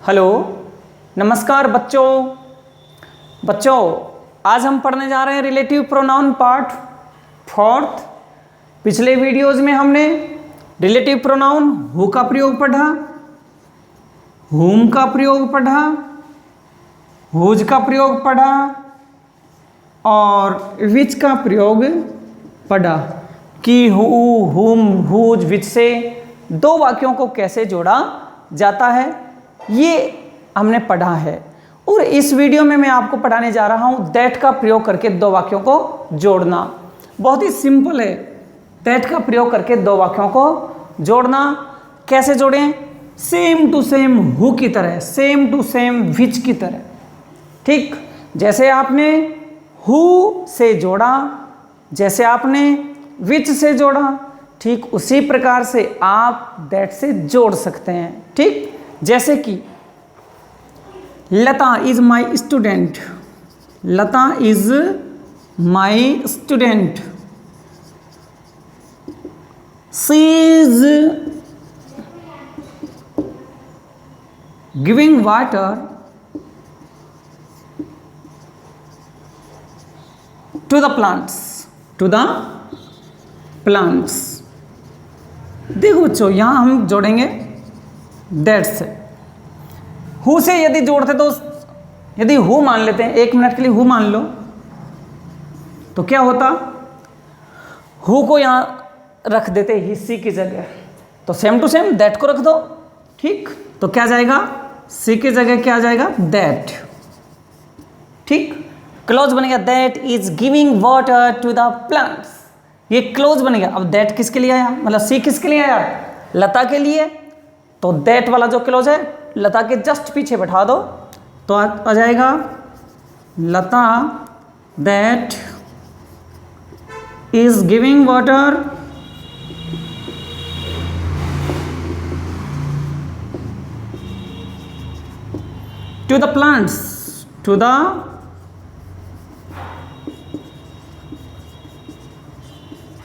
Hello, नमस्कार बच्चों आज हम पढ़ने जा रहे हैं रिलेटिव प्रोनाउन पार्ट 4। पिछले वीडियोज़ में हमने रिलेटिव प्रोनाउन हु का प्रयोग पढ़ा, हुम का प्रयोग पढ़ा, हुज का प्रयोग पढ़ा और विच का प्रयोग पढ़ा कि हु, हुम, हुज, विच से दो वाक्यों को कैसे जोड़ा जाता है, ये हमने पढ़ा है। और इस वीडियो में मैं आपको पढ़ाने जा रहा हूँ दैट का प्रयोग करके दो वाक्यों को जोड़ना। बहुत ही सिंपल है, दैट का प्रयोग करके दो वाक्यों को जोड़ना। कैसे जोड़ें? सेम टू सेम हु की तरह, सेम टू सेम विच की तरह। ठीक, जैसे आपने हु से जोड़ा, जैसे आपने विच से जोड़ा, ठीक उसी प्रकार से आप दैट से जोड़ सकते हैं। ठीक, जैसे कि Lata is my student, Lata is my student, she is giving water to the plants, to the plants. देखो बच्चों, यहां हम जोड़ेंगे दैट से। हु से यदि जोड़ते तो यदि हु मान लेते हैं, 1 मिनट के लिए हु मान लो, तो क्या होता? हु को यहां रख देते ही सी की जगह, तो सेम टू सेम दैट को रख दो। ठीक, तो क्या जाएगा? सी की जगह क्या जाएगा? दैट। ठीक, क्लोज बनेगा that is giving water to the plants. ये क्लोज बनेगा। अब दैट किसके लिए आया, मतलब सी किसके लिए आया? लता के लिए। तो दैट वाला जो क्लोज है लता के जस्ट पीछे बैठा दो, तो आ जाएगा Lata that is giving water to the plants, to the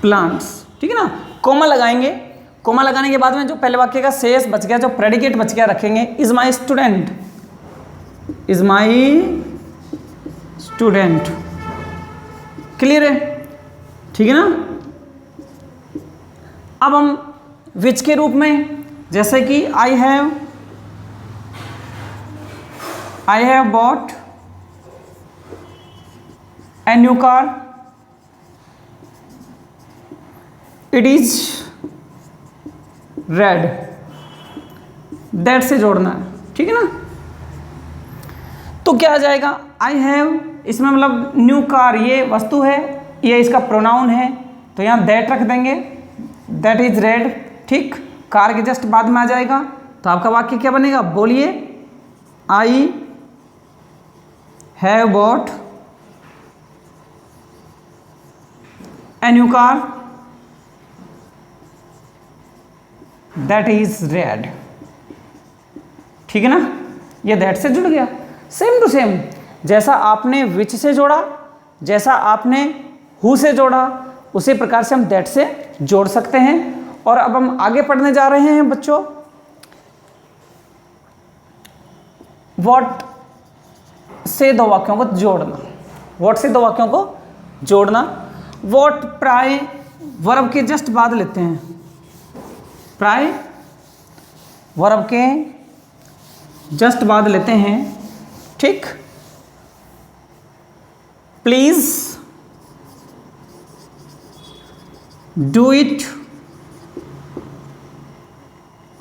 plants. ठीक है ना, कोमा लगाएंगे। कोमा लगाने के बाद में जो पहले वाक्य का शेष बच गया, जो प्रेडिकेट बच गया, रखेंगे is my student, is my student. Clear है? ठीक है ना। अब हम विच के रूप में, जैसे कि I have bought a new car, it is red. That से जोड़ना है। ठीक है ना। तो क्या आ जाएगा? आई हैव, इसमें मतलब न्यू कार ये वस्तु है, ये इसका प्रोनाउन है, तो यहाँ दैट रख देंगे, दैट इज रेड। ठीक, कार के जस्ट बाद में आ जाएगा, तो आपका वाक्य क्या बनेगा? बोलिए, I have bought a new car that is red. ठीक है ना, ये दैट से जुड़ गया। सेम टू सेम जैसा आपने विच से जोड़ा, जैसा आपने हु से जोड़ा, उसी प्रकार से हम दैट से जोड़ सकते हैं। और अब हम आगे पढ़ने जा रहे हैं बच्चों, व्हाट से दो वाक्यों को जोड़ना। व्हाट से दो वाक्यों को जोड़ना। व्हाट प्राय वर्ब के जस्ट बाद लेते हैं, प्राय वर्ब के जस्ट बाद लेते हैं। ठीक, please do it,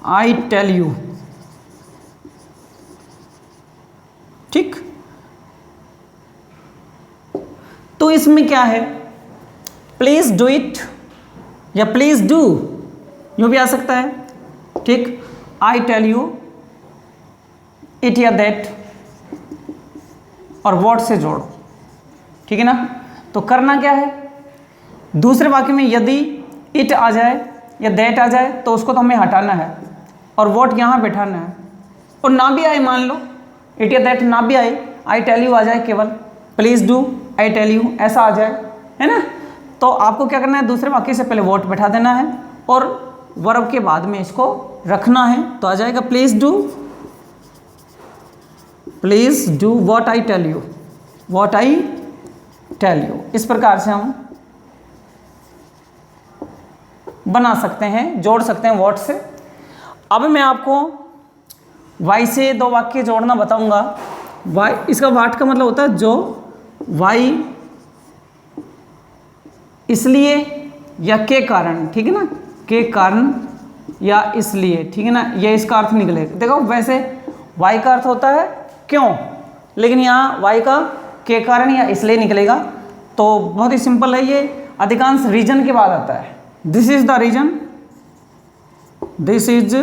I tell you. ठीक, तो इसमें क्या है? प्लीज डू इट या प्लीज डू, यूँ भी आ सकता है। ठीक, आई टेल यू, इट या दैट, और व्हाट से जोड़ो। ठीक है ना। तो करना क्या है? दूसरे वाक्य में यदि इट आ जाए या दैट आ जाए तो उसको तो हमें हटाना है, और व्हाट यहाँ बैठाना है। और ना भी आए, मान लो इट या दैट ना भी आए, आई टेल यू आ जाए, केवल please do, I tell you ऐसा आ जाए, है ना। तो आपको क्या करना है? दूसरे वाक्य से पहले व्हाट बैठा देना है और वर्ब के बाद में इसको रखना है, तो आ जाएगा please do please do what I tell you, what I tell you. इस प्रकार से हम बना सकते हैं, जोड़ सकते हैं व्हाट से। अब मैं आपको वाई से दो वाक्य जोड़ना बताऊंगा। वाई, इसका वाट का मतलब होता है जो, वाई इसलिए या के कारण, ठीक है ना, के कारण या इसलिए, ठीक है ना, ये इसका अर्थ निकलेगा। देखो वैसे वाई का अर्थ होता है क्यों, लेकिन यहाँ वाई का के कारण या इसलिए निकलेगा। तो बहुत ही सिंपल है, ये अधिकांश रीजन के बाद आता है। This is the reason, this is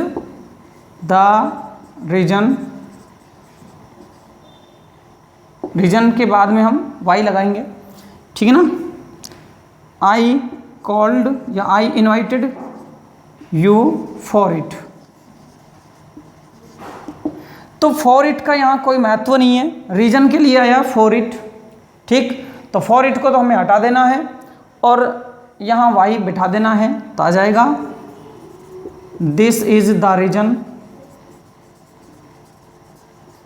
the reason, reason के बाद में हम वाई लगाएंगे, ठीक है ना। आई कॉल्ड या I invited you for it. तो फॉर इट का यहाँ कोई महत्व नहीं है, रीजन के लिए आया फॉर इट, ठीक। तो फॉर इट को तो हमें हटा देना है और यहाँ वाई बिठा देना है, तो आ जाएगा this is the reason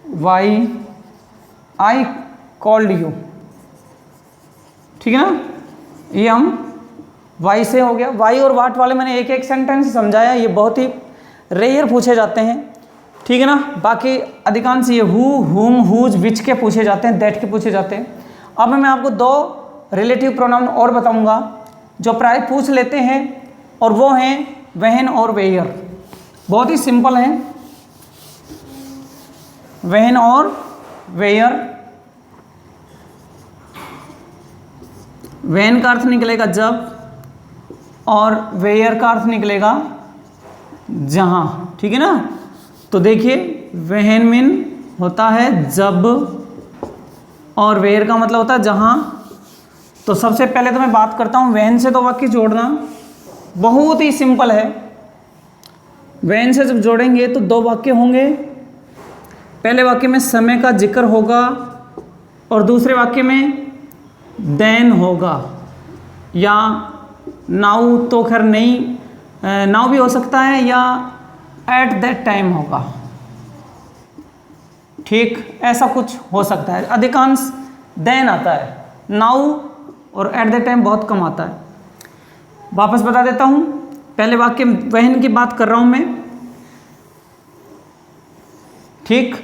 why I called you, ठीक है ना। ये हम वाई से हो गया। वाई और वाट वाले मैंने एक एक सेंटेंस समझाया, ये बहुत ही रेयर पूछे जाते हैं, ठीक है ना। बाकी अधिकांश ये हु, हुम, हुज, विच के पूछे जाते हैं, दैट के पूछे जाते हैं। अब मैं आपको दो रिलेटिव प्रोनाउन और बताऊंगा जो प्राय पूछ लेते हैं, और वो हैं व्हेन और वेयर। बहुत ही सिंपल हैं, व्हेन और वेयर। व्हेन का अर्थ निकलेगा जब, और वेयर का अर्थ निकलेगा जहाँ, ठीक है ना। तो देखिए व्हेन मीन होता है जब, और वेयर का मतलब होता है जहाँ। तो सबसे पहले तो मैं बात करता हूँ व्हेन से दो वाक्य जोड़ना, बहुत ही सिंपल है। व्हेन से जब जोड़ेंगे तो दो वाक्य होंगे। पहले वाक्य में समय का जिक्र होगा और दूसरे वाक्य में देन होगा, या नाउ तो खैर नहीं, नाउ भी हो सकता है, या एट दैट टाइम होगा, ठीक, ऐसा कुछ हो सकता है। अधिकांश देन आता है, नाउ और एट दैट टाइम बहुत कम आता है। वापस बता देता हूँ, पहले वाक्य व्हेन की बात कर रहा हूँ मैं, ठीक।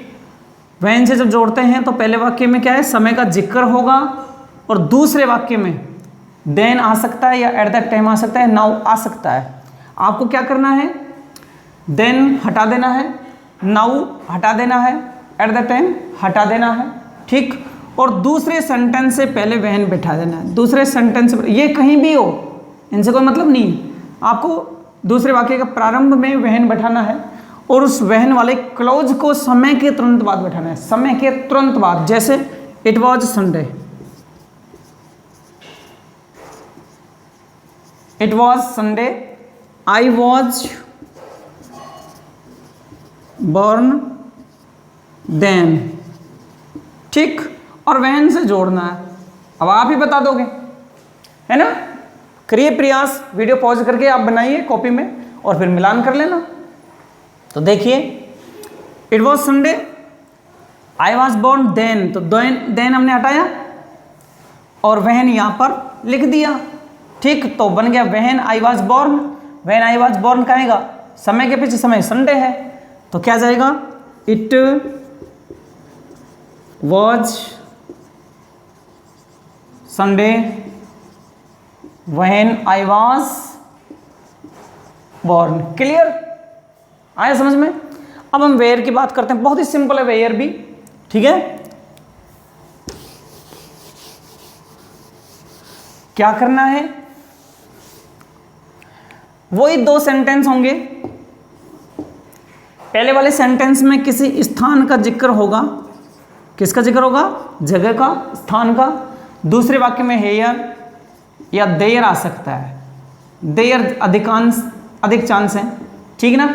व्हेन से जब जोड़ते हैं तो पहले वाक्य में क्या है, समय का जिक्र होगा, और दूसरे वाक्य में देन आ सकता है, या एट दैट टाइम आ सकता है, नाउ आ सकता है। आपको क्या करना है, देन हटा देना है, नाउ हटा देना है, एट दैट टाइम हटा देना है, ठीक। और दूसरे सेंटेंस से पहले व्हेन बैठा देना है। दूसरे सेंटेंस, ये कहीं भी हो, इनसे कोई मतलब नहीं, आपको दूसरे वाक्य का प्रारंभ में व्हेन बैठाना है, और उस व्हेन वाले क्लोज को समय के तुरंत बाद बैठाना है, समय के तुरंत बाद। जैसे it was Sunday, it was Sunday, I was born then, ठीक। और व्हेन से जोड़ना है, अब आप ही बता दोगे, है ना। करिए प्रयास, वीडियो पॉज करके आप बनाइए कॉपी में और फिर मिलान कर लेना। तो देखिए it was Sunday, I was born then, तो देन हमने हटाया और व्हेन यहाँ पर लिख दिया, ठीक। तो बन गया when I was born. When I was born कहेगा, समय के पीछे समय संडे है, तो क्या जाएगा, it was Sunday when I was born. Clear, आया समझ में। अब हम वेयर की बात करते हैं, बहुत ही सिंपल है वेयर भी, ठीक है। क्या करना है, वही दो सेंटेंस होंगे। पहले वाले सेंटेंस में किसी स्थान का जिक्र होगा, किसका जिक्र होगा, जगह का, स्थान का। दूसरे वाक्य में हेयर या देयर आ सकता है, देयर अधिक चांस है, ठीक ना।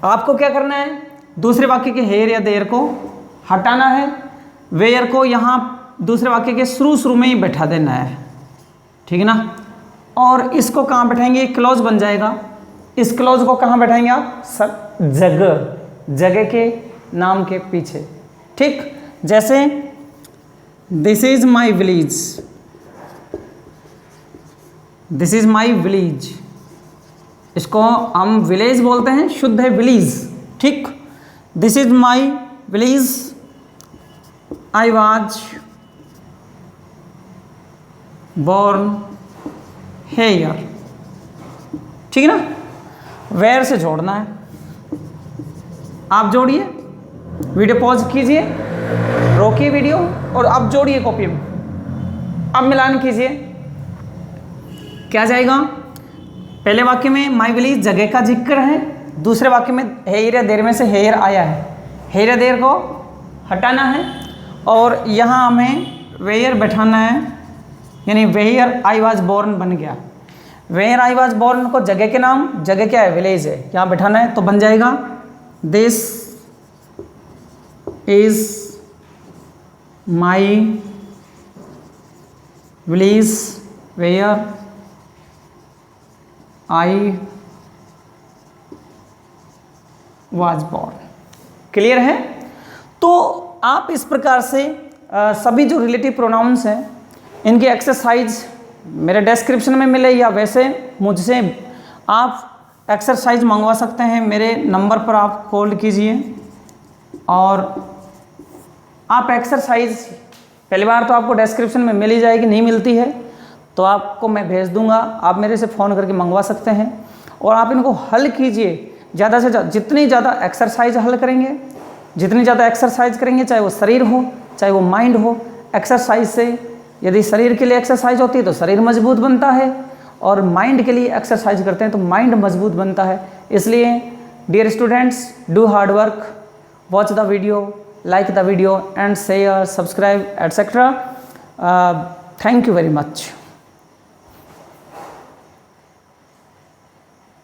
आपको क्या करना है, दूसरे वाक्य के हेयर या देयर को हटाना है, वेयर को यहाँ दूसरे वाक्य के शुरू में ही बैठा देना है, ठीक है ना। और इसको कहाँ बैठाएंगे, क्लॉज बन जाएगा। इस क्लॉज को कहाँ बैठाएंगे आप, जगह के नाम के पीछे, ठीक। जैसे this is my village, this is my village, इसको हम विलेज बोलते हैं, शुद्ध है विलेज, ठीक। This is my village, I was born here, ठीक है ना। वेयर से जोड़ना है, आप जोड़िए, वीडियो पॉज कीजिए, रोकिए वीडियो और अब जोड़िए कॉपी में, अब मिलान कीजिए, क्या जाएगा। पहले वाक्य में माई विलेज जगह का जिक्र है, दूसरे वाक्य में हेयर देर में से हेयर आया है, हेयर देर को हटाना है और यहाँ हमें वेयर बैठाना है, यानी वेयर आई वाज बोर्न बन गया। वेयर आई वाज बोर्न को जगह के नाम, जगह क्या है, विलेज है, यहाँ बैठाना है तो बन जाएगा this is my village where I was born. Clear है। तो आप इस प्रकार से सभी जो रिलेटिव प्रोनाउंस हैं इनकी एक्सरसाइज मेरे डिस्क्रिप्शन में मिले या वैसे मुझसे आप एक्सरसाइज मंगवा सकते हैं, मेरे नंबर पर आप कॉल कीजिए और आप एक्सरसाइज पहली बार तो आपको डिस्क्रिप्शन में मिल ही जाएगी, नहीं मिलती है तो आपको मैं भेज दूंगा, आप मेरे से फ़ोन करके मंगवा सकते हैं और आप इनको हल कीजिए ज़्यादा से ज़्यादा। जितनी ज़्यादा एक्सरसाइज हल करेंगे, जितनी ज़्यादा एक्सरसाइज करेंगे, चाहे वो शरीर हो चाहे वो माइंड हो, एक्सरसाइज से यदि शरीर के लिए एक्सरसाइज होती है तो शरीर मजबूत बनता है और माइंड के लिए एक्सरसाइज करते हैं तो माइंड मजबूत बनता है। इसलिए dear students, do hard work, watch the video, like the video and share, subscribe, etc. Thank you very much.